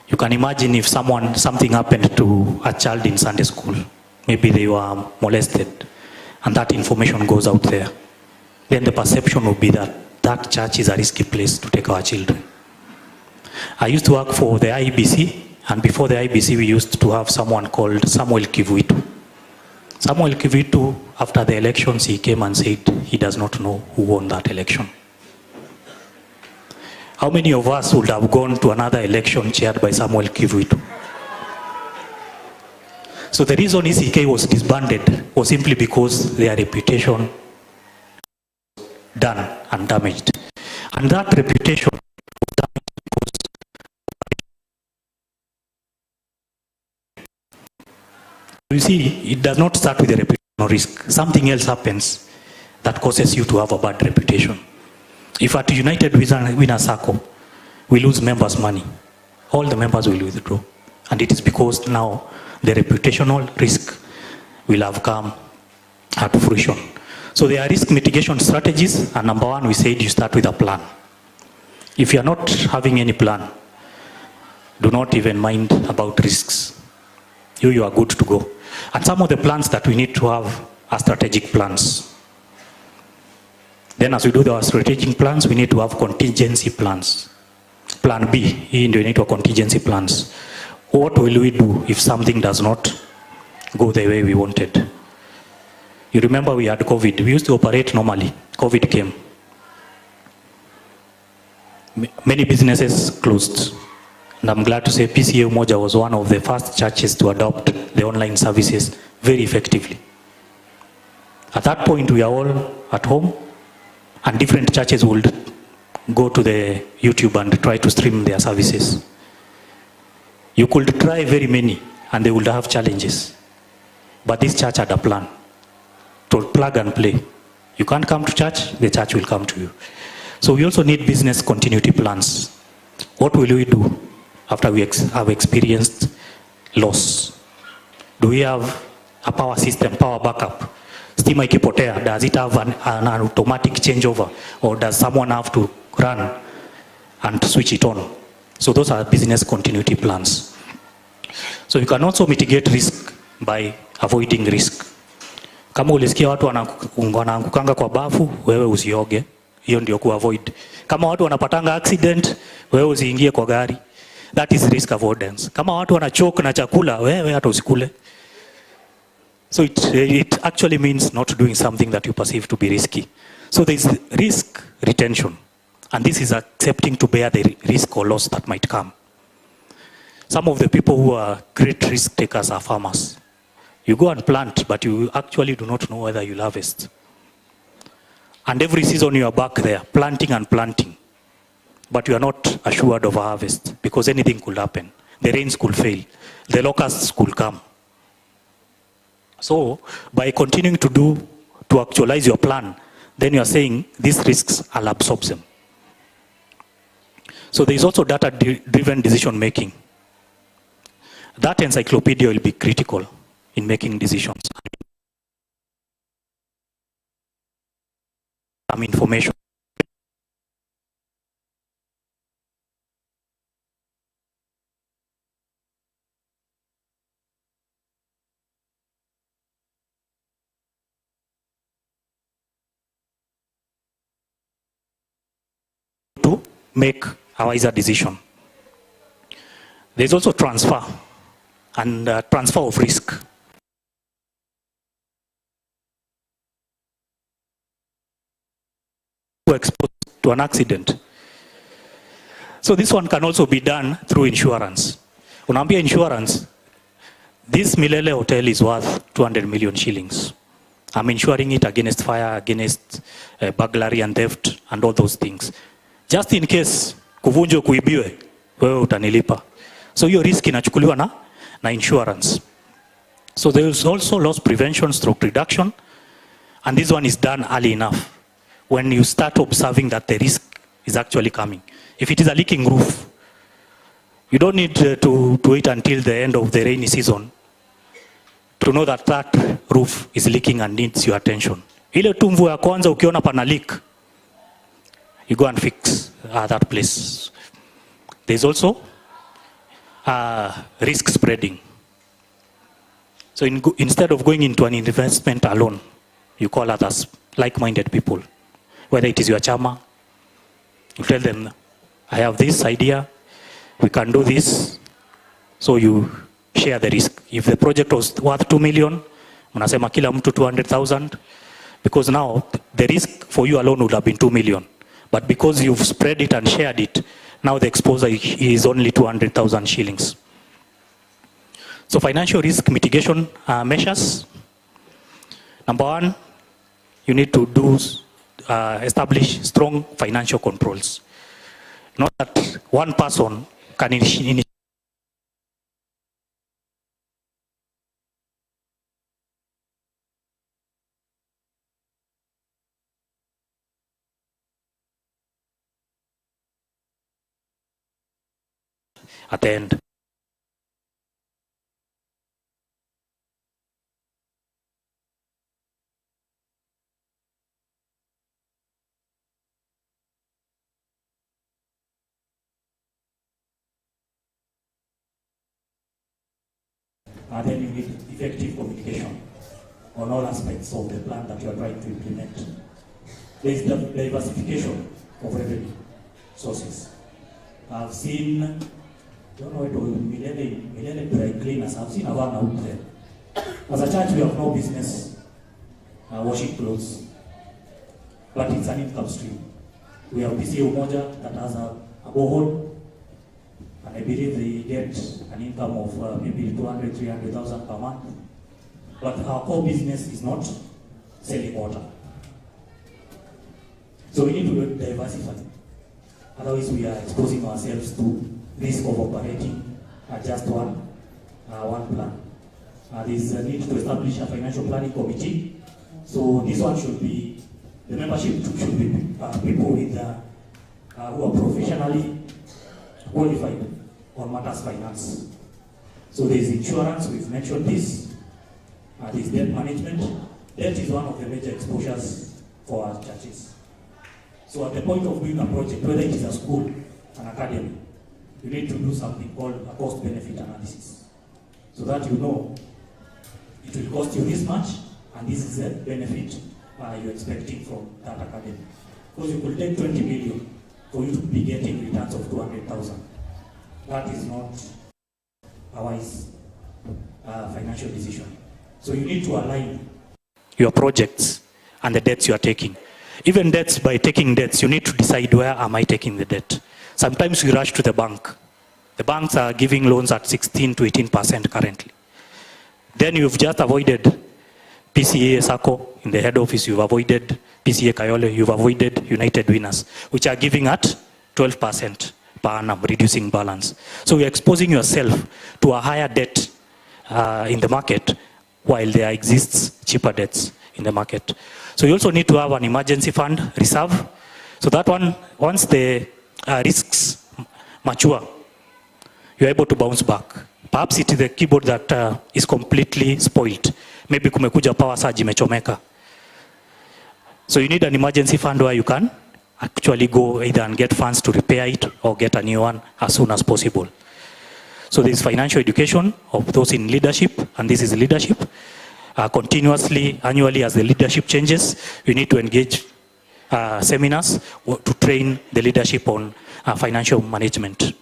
You can imagine if something happened to a child in Sunday school, maybe they were molested, and that information goes out there, then the perception will be that that church is a risky place to take our children. I used to work for the IBC, and before the IBC we used to have someone called Samuel Kivuitu. Samuel Kivitu, after the elections, he came and said he does not know who won that election. How many of us would have gone to another election chaired by Samuel Kivitu? So the reason ECK was disbanded was simply because their reputation done and damaged. And that reputation was damaged because you see, it does not start with a reputational risk. Something else happens that causes you to have a bad reputation. If at United Winner Circle, we lose members' money, all the members will withdraw. And it is because now the reputational risk will have come at fruition. So there are risk mitigation strategies, and number one, we said you start with a plan. If you are not having any plan, do not even mind about risks. You are good to go. And some of the plans that we need to have are strategic plans. Then as we do our strategic plans, we need to have contingency plans. Plan B, hii ndio inaitwa contingency plans. What will we do if something does not go the way we wanted? You remember we had COVID. We used to operate normally. COVID came. Many businesses closed. And I'm glad to say PCA Umoja was one of the first churches to adopt the online services very effectively. At that point, we are all at home, and different churches would go to the YouTube and try to stream their services. You could try very many, and they would have challenges. But this church had a plan to plug and play. You can't come to church, the church will come to you. So we also need business continuity plans. What will we do after we have experienced loss? Do we have a power system, power backup? Stima ikipotea, does it have an automatic changeover, or does someone have to run and switch it on? So those are business continuity plans. So you can also mitigate risk by avoiding risk. Kama ulisikia watu wanaangukanga kwa bafu, wewe usioge. Hiyo ndio kuavoid. Kama watu wanapatanga accident, wewe usiingie kwa gari. That is risk avoidance. Kama watu wanachoke na chakula, wewe hata usikule. So it actually means not doing something that you perceive to be risky. So there is risk retention. And this is accepting to bear the risk or loss that might come. Some of the people who are great risk takers are farmers. You go and plant, but you actually do not know whether you'll harvest. And every season you are back there, planting and planting. But you are not assured of a harvest, because anything could happen. The rains could fail. The locusts could come. So, by continuing to actualize your plan, then you are saying, these risks, I'll absorb them. So there is also data-driven decision making. That encyclopedia will be critical in making decisions. Some information. To make a wiser decision. There's also transfer and transfer of risk. Exposed to an accident. So this one can also be done through insurance. Unaambia insurance, this Milele hotel is worth 200 million shillings. I'm insuring it against fire, against burglary and theft and all those things. Just in case kuvunjwa kuibiwe, wewe utanilipa. So hiyo risk inachukuliwa na insurance. So there is also loss prevention stroke reduction, and this one is done early enough. When you start observing that the risk is actually coming. If it is a leaking roof, you don't need to wait until the end of the rainy season to know that that roof is leaking and needs your attention. Ile tu mvua ya kwanza ukiona pana leak, you go and fix that place. There's also risk spreading. So instead of going into an investment alone, you call others, like-minded people. Whether it is your chama, you tell them, I have this idea, we can do this. So you share the risk. If the project was worth 2 million, Mnasema kila mtu 200,000, because now the risk for you alone would have been 2 million. But because you've spread it and shared it, now the exposure is only 200,000 shillings. So financial risk mitigation measures. Number one, you need to establish strong financial controls. Not that one person can initiate. At the end. And then you need effective communication on all aspects of the plan that you are trying to implement. There is diversification of revenue sources. I've seen, don't know, Millennium dry cleaners. I've seen a one out there. As a church, we have no business washing clothes, but it's an income stream. We have PCA Umoja that has a borehole, and I believe they get an income of maybe 200,000, 300,000 per month. But our core business is not selling water. So we need to diversify. Otherwise, we are exposing ourselves to risk of operating just one plan. There's a need to establish a financial planning committee. So this one should be, the membership should be people with who are professionally qualified on matters finance. So there's insurance, we've mentioned this. There's debt management. Debt is one of the major exposures for our churches. So at the point of doing a project, whether it is a school, an academy, you need to do something called a cost-benefit analysis. So that you know it will cost you this much, and this is the benefit you're expecting from that academy. Because you could take 20 million for you to be getting returns of 200,000. That is not a wise financial decision. So you need to align your projects and the debts you are taking. Even debts, by taking debts, you need to decide, where am I taking the debt? Sometimes we rush to the bank. The banks are giving loans at 16 to 18% currently. Then you've just avoided PCA Sacco in the head office, you've avoided PCA Kayole, you've avoided United Winners, which are giving at 12% per annum, reducing balance. So you're exposing yourself to a higher debt in the market, while there exists cheaper debts in the market. So you also need to have an emergency fund reserve. So that one, once the risks mature, you're able to bounce back. Perhaps it is the keyboard that is completely spoiled. Maybe kumekuja power surge imechomeka. So you need an emergency fund where you can actually go either and get funds to repair it or get a new one as soon as possible. So there is financial education of those in leadership, and this is leadership. Continuously, annually, as the leadership changes, you need to engage seminars to train the leadership on financial management.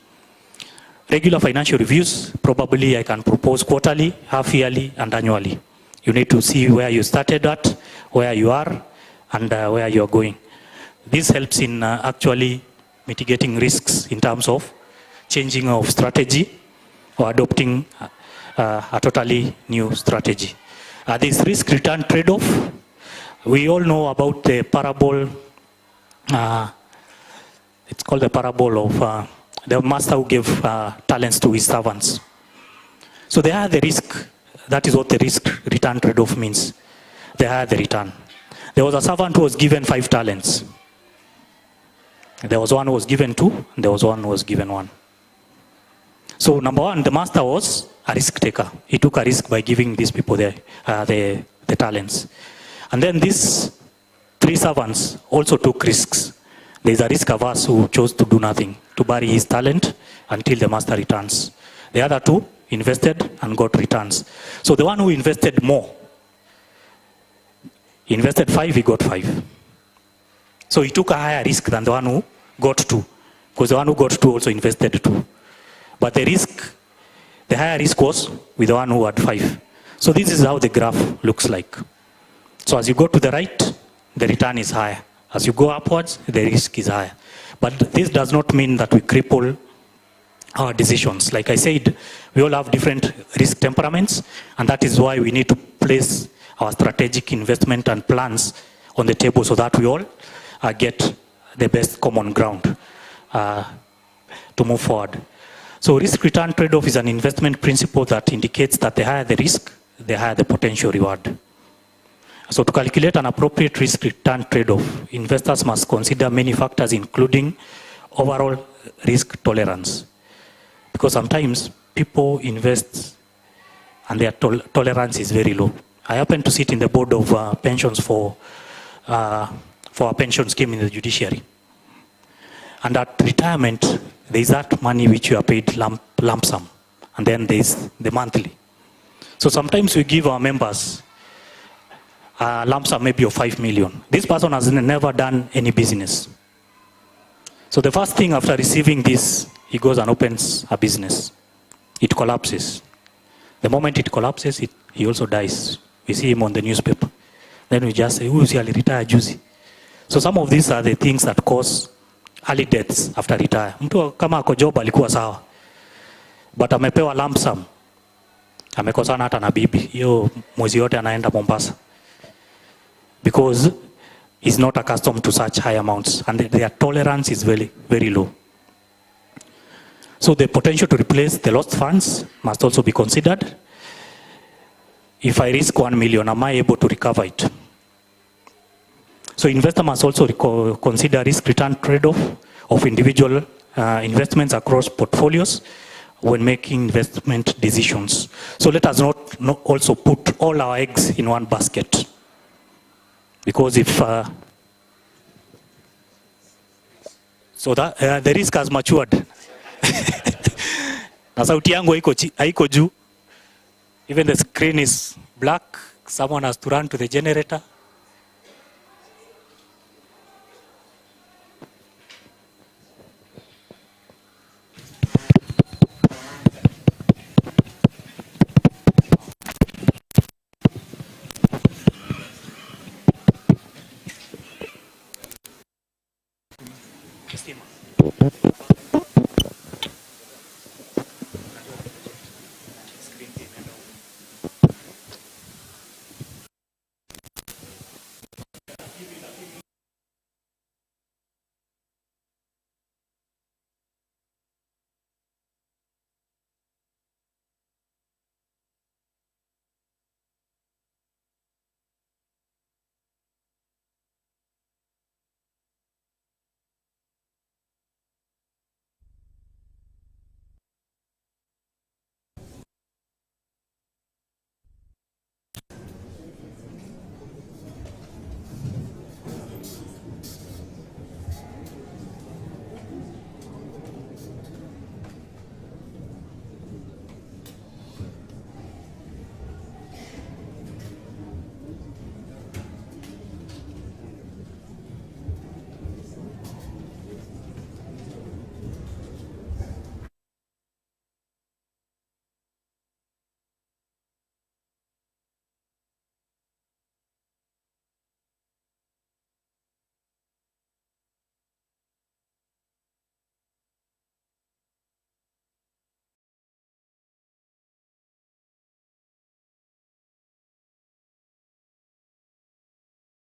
Regular financial reviews, probably I can propose quarterly, half-yearly, and annually. You need to see where you started at, where you are, and where you are going. This helps in actually mitigating risks in terms of changing of strategy or adopting a totally new strategy. This risk-return trade-off, we all know about the parable, it's called the parable of the master who gave talents to his servants. So they are the risk, that is what the risk-return trade-off means. They are the return. There was a servant who was given 5 talents. There was one who was given 2, and there was one who was given 1. So number one, the master was a risk taker. He took a risk by giving these people the talents. And then these 3 servants also took risks. There is a risk averse who chose to do nothing, to bury his talent until the master returns. The other 2 invested and got returns. So the one who invested more, he invested 5, he got 5. So he took a higher risk than the one who got 2, because the one who got 2 also invested 2. But the higher risk was with the one who had 5. So this is how the graph looks like. So as you go to the right, the return is higher. As you go upwards, the risk is higher. But this does not mean that we cripple our decisions. Like I said, we all have different risk temperaments, and that is why we need to place our strategic investment and plans on the table so that we all get the best common ground to move forward. So risk-return trade-off is an investment principle that indicates that the higher the risk, the higher the potential reward. So to calculate an appropriate risk-return trade-off, investors must consider many factors, including overall risk tolerance. Because sometimes people invest and their tolerance is very low. I happen to sit in the board of pensions for a pension scheme in the judiciary. And at retirement, there is that money which you are paid lump sum, and then there is the monthly. So sometimes we give our members a lump sum maybe of 5 million. This person has never done any business. So the first thing after receiving this, he goes and opens a business. It collapses. The moment it collapses, he also dies. We see him on the newspaper. Then we just say, who is he retired juzi? So some of these are the things that cause early deaths after retire. Mtu kama ako job alikuwa sawa, but amepewa lump sum, amekosana hata na bibi, hiyo mwezi yote anaenda Mombasa, because he's not accustomed to such high amounts, and their tolerance is very, very low. So the potential to replace the lost funds must also be considered. If I risk 1 million, am I able to recover it? So investor must also consider risk-return trade-off of individual investments across portfolios when making investment decisions. So let us not also put all our eggs in one basket. Because if, so that the risk has matured. Na sauti yangu haiko juu. Even the screen is black. Someone has to run to the generator. Estima.